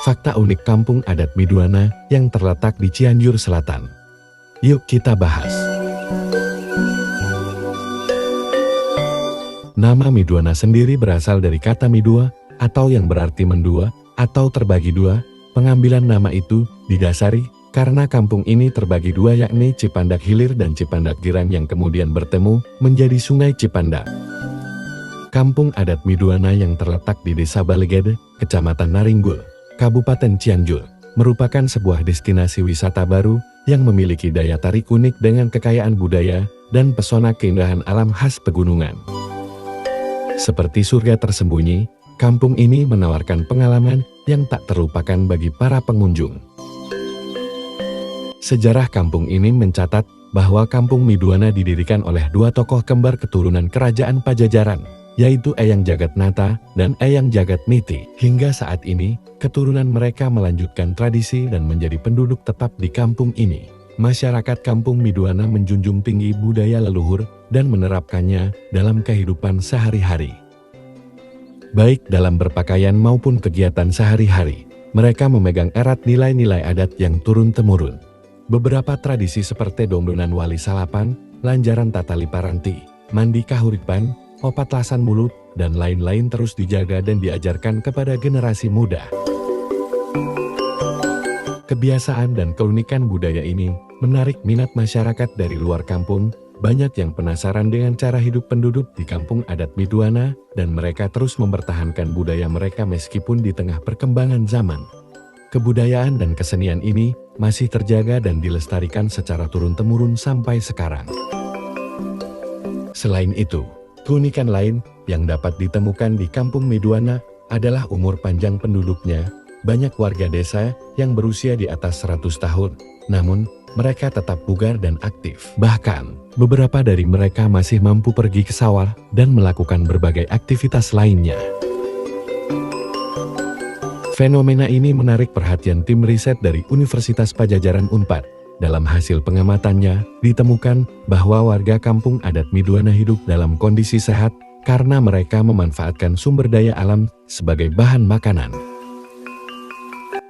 Fakta unik kampung adat Midwana yang terletak di Cianjur Selatan. Yuk kita bahas. Nama Midwana sendiri berasal dari kata midua atau yang berarti mendua atau terbagi dua. Pengambilan nama itu didasari karena kampung ini terbagi dua, yakni Cipandak Hilir dan Cipandak Girang yang kemudian bertemu menjadi Sungai Cipandak. Kampung adat Midwana yang terletak di Desa Balegede, Kecamatan Naringgul, Kabupaten Cianjur, merupakan sebuah destinasi wisata baru yang memiliki daya tarik unik dengan kekayaan budaya dan pesona keindahan alam khas pegunungan. Seperti surga tersembunyi, kampung ini menawarkan pengalaman yang tak terlupakan bagi para pengunjung. Sejarah kampung ini mencatat bahwa kampung Midwana didirikan oleh dua tokoh kembar keturunan kerajaan Pajajaran, yaitu Eyang Jagatnata dan Eyang Jagatniti. Hingga saat ini, keturunan mereka melanjutkan tradisi dan menjadi penduduk tetap di kampung ini. Masyarakat kampung Midwana menjunjung tinggi budaya leluhur dan menerapkannya dalam kehidupan sehari-hari. Baik dalam berpakaian maupun kegiatan sehari-hari, mereka memegang erat nilai-nilai adat yang turun-temurun. Beberapa tradisi seperti dongdonan wali salapan, lanjaran tatali paranti, mandi kahuripan, opat lasan mulut, dan lain-lain terus dijaga dan diajarkan kepada generasi muda. Kebiasaan dan keunikan budaya ini menarik minat masyarakat dari luar kampung. Banyak yang penasaran dengan cara hidup penduduk di kampung adat Midwana, dan mereka terus mempertahankan budaya mereka meskipun di tengah perkembangan zaman. Kebudayaan dan kesenian ini masih terjaga dan dilestarikan secara turun-temurun sampai sekarang. Selain itu, keunikan lain yang dapat ditemukan di kampung Midwana adalah umur panjang penduduknya. Banyak warga desa yang berusia di atas 100 tahun, namun mereka tetap bugar dan aktif. Bahkan, beberapa dari mereka masih mampu pergi ke sawah dan melakukan berbagai aktivitas lainnya. Fenomena ini menarik perhatian tim riset dari Universitas Pajajaran Unpad. Dalam hasil pengamatannya, ditemukan bahwa warga kampung adat Midwana hidup dalam kondisi sehat karena mereka memanfaatkan sumber daya alam sebagai bahan makanan.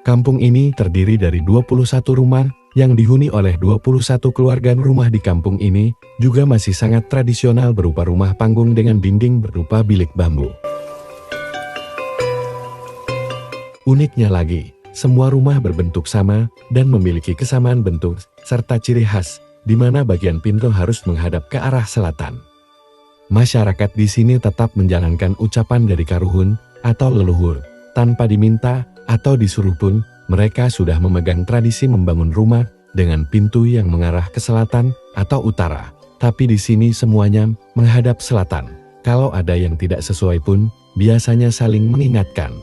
Kampung ini terdiri dari 21 rumah yang dihuni oleh 21 keluarga. Rumah di kampung ini juga masih sangat tradisional berupa rumah panggung dengan dinding berupa bilik bambu. Uniknya lagi, semua rumah berbentuk sama dan memiliki kesamaan bentuk serta ciri khas, di mana bagian pintu harus menghadap ke arah selatan. Masyarakat di sini tetap menjalankan ucapan dari karuhun atau leluhur, tanpa diminta atau disuruh pun, mereka sudah memegang tradisi membangun rumah dengan pintu yang mengarah ke selatan atau utara. Tapi di sini semuanya menghadap selatan. Kalau ada yang tidak sesuai pun, biasanya saling mengingatkan.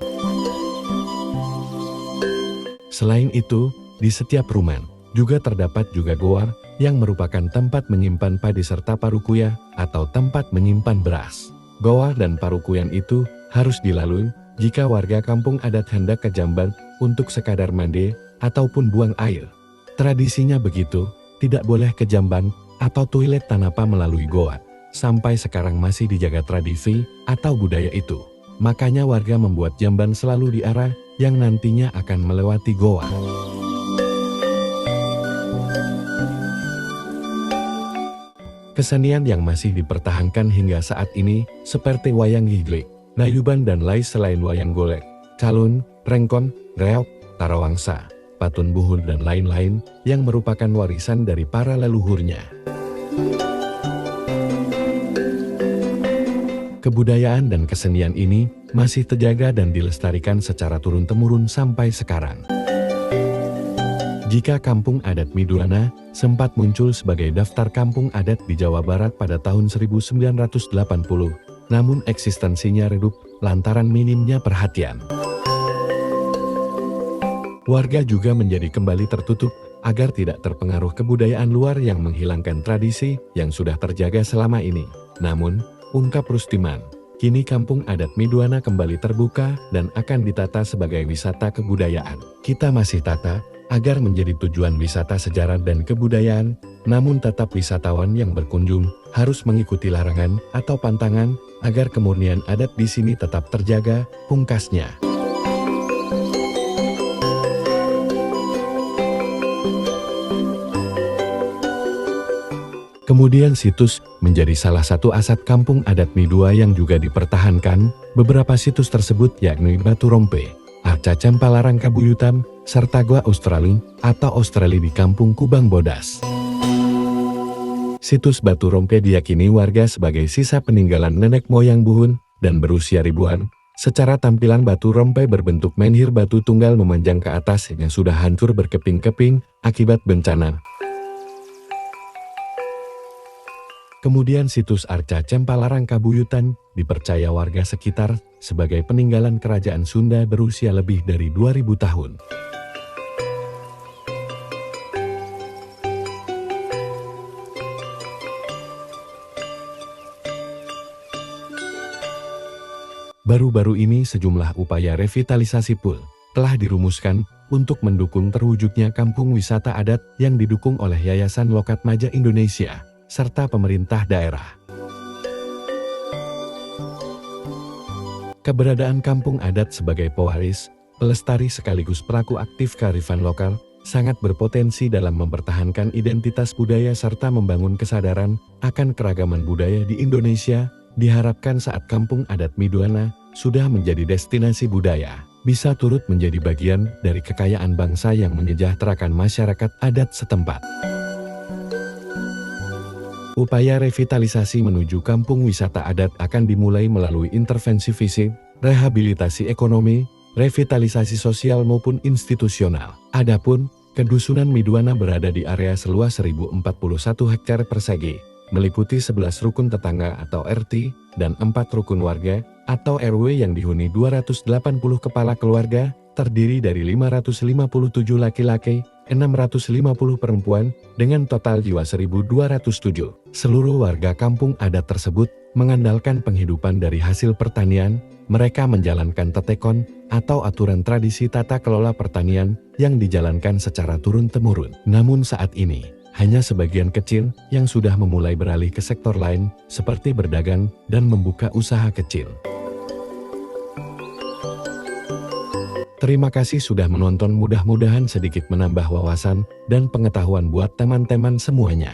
Selain itu, di setiap rumah juga terdapat juga goa yang merupakan tempat menyimpan padi serta parukuya atau tempat menyimpan beras. Goa dan parukuyan itu harus dilalui jika warga kampung adat hendak ke jamban untuk sekadar mandi ataupun buang air. Tradisinya begitu, tidak boleh ke jamban atau toilet tanpa melalui goa. Sampai sekarang masih dijaga tradisi atau budaya itu. Makanya warga membuat jamban selalu di arah yang nantinya akan melewati goa. Kesenian yang masih dipertahankan hingga saat ini seperti wayang giglik, nayuban dan lain selain wayang golek, calun, rengkon, reok, tarawangsa, patun buhun dan lain-lain yang merupakan warisan dari para leluhurnya. Kebudayaan dan kesenian ini masih terjaga dan dilestarikan secara turun-temurun sampai sekarang. Jika kampung adat Midwana sempat muncul sebagai daftar kampung adat di Jawa Barat pada tahun 1980, namun eksistensinya redup lantaran minimnya perhatian. Warga juga menjadi kembali tertutup agar tidak terpengaruh kebudayaan luar yang menghilangkan tradisi yang sudah terjaga selama ini. Namun, ungkap Rustiman, kini kampung adat Midwana kembali terbuka dan akan ditata sebagai wisata kebudayaan. Kita masih tata agar menjadi tujuan wisata sejarah dan kebudayaan, namun tetap wisatawan yang berkunjung harus mengikuti larangan atau pantangan agar kemurnian adat di sini tetap terjaga, pungkasnya. Kemudian situs menjadi salah satu aset kampung adat Midua yang juga dipertahankan. Beberapa situs tersebut yakni Batu Rompe, Arca Cempalarang Kabuyutan, serta Gua Australia atau Australia di Kampung Kubang Bodas. Situs Batu Rompe diyakini warga sebagai sisa peninggalan nenek moyang Buhun dan berusia ribuan. Secara tampilan Batu Rompe berbentuk menhir batu tunggal memanjang ke atas yang sudah hancur berkeping-keping akibat bencana. Kemudian situs Arca Cempalarang Kabuyutan dipercaya warga sekitar sebagai peninggalan kerajaan Sunda berusia lebih dari 2000 tahun. Baru-baru ini sejumlah upaya revitalisasi pul telah dirumuskan untuk mendukung terwujudnya kampung wisata adat yang didukung oleh Yayasan Lokat Maja Indonesia serta pemerintah daerah. Keberadaan kampung adat sebagai pewaris, pelestari sekaligus pelaku aktif kearifan lokal sangat berpotensi dalam mempertahankan identitas budaya serta membangun kesadaran akan keragaman budaya di Indonesia. Diharapkan saat kampung adat Midwana sudah menjadi destinasi budaya, bisa turut menjadi bagian dari kekayaan bangsa yang menyejahterakan masyarakat adat setempat. Upaya revitalisasi menuju kampung wisata adat akan dimulai melalui intervensi fisik, rehabilitasi ekonomi, revitalisasi sosial maupun institusional. Adapun, Kedusunan Midwana berada di area seluas 1041 hektar persegi, meliputi 11 rukun tetangga atau RT, dan 4 rukun warga atau RW yang dihuni 280 kepala keluarga, terdiri dari 557 laki-laki, 650 perempuan, dengan total jiwa 1207. Seluruh warga kampung adat tersebut mengandalkan penghidupan dari hasil pertanian. Mereka menjalankan tetekon atau aturan tradisi tata kelola pertanian yang dijalankan secara turun-temurun. Namun saat ini, hanya sebagian kecil yang sudah memulai beralih ke sektor lain seperti berdagang dan membuka usaha kecil. Terima kasih sudah menonton, mudah-mudahan sedikit menambah wawasan dan pengetahuan buat teman-teman semuanya.